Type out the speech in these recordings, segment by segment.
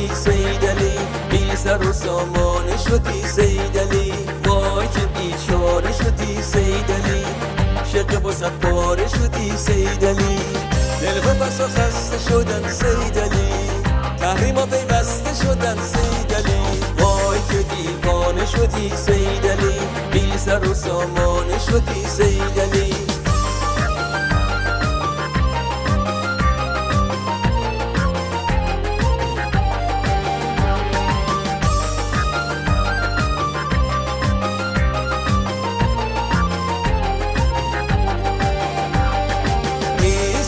شدی سیدلی، بی سر و سامانه شدی سیدلی. وای که بیچاره شدی سیدلی، شق وسط پاره شدی سیدلی. دل و بسا خسته شدن سیدلی، تحریما پیوسته شدن سیدلی. وای که دیوانه شدی سیدلی، بی سر و سامانه شدی سیدلی.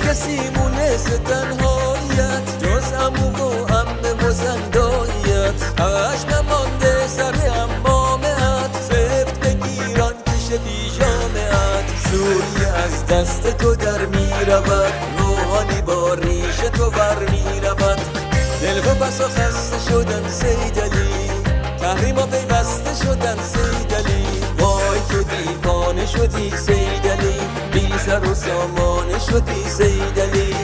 کسی مونس تنهایت جز عمو و عمه و زندایت. همش نمانده سر حمامت، سفت بگیران کش پیژامت. سوری از دست تو در میرود، روحانی با ریش تو بر میرود. دل و بسا خسته شدن سیدلی، تحریما پیوسته شدن سیدلی. وای که دیوانه شدی سیدلی، بی سر و سامانه شدی سیدلی.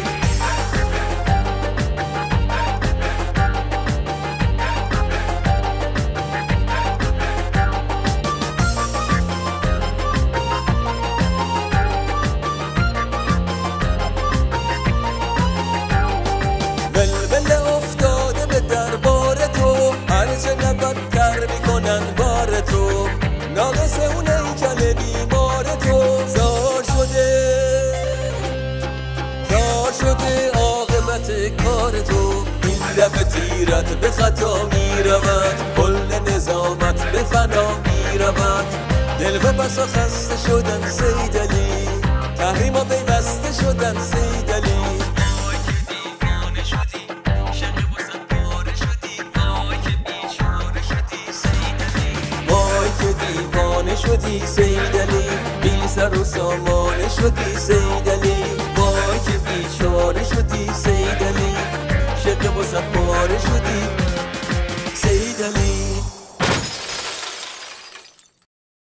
ولوله افتاده به دربار تو، هرچه نبدتر میکنن بار تو. ناقص اون هیکل بیمار تو، زار شده عاقبت کار تو. این لب تیرت به خطا میرود، کل نظامت به فنا میرود. دل و بسا خسته شدن سیدلی، تحریما پیوسته شدن سیدلی. وای که دیوانه شدی، شق وسط پاره شدی. وای که بیچاره شدی سیدلی، وای که دیوانه شدی سیدلی، بی سر و سامانه شدی سیدلی. وای که بیچاره شدی سیدلی، شق وسط پاره شدی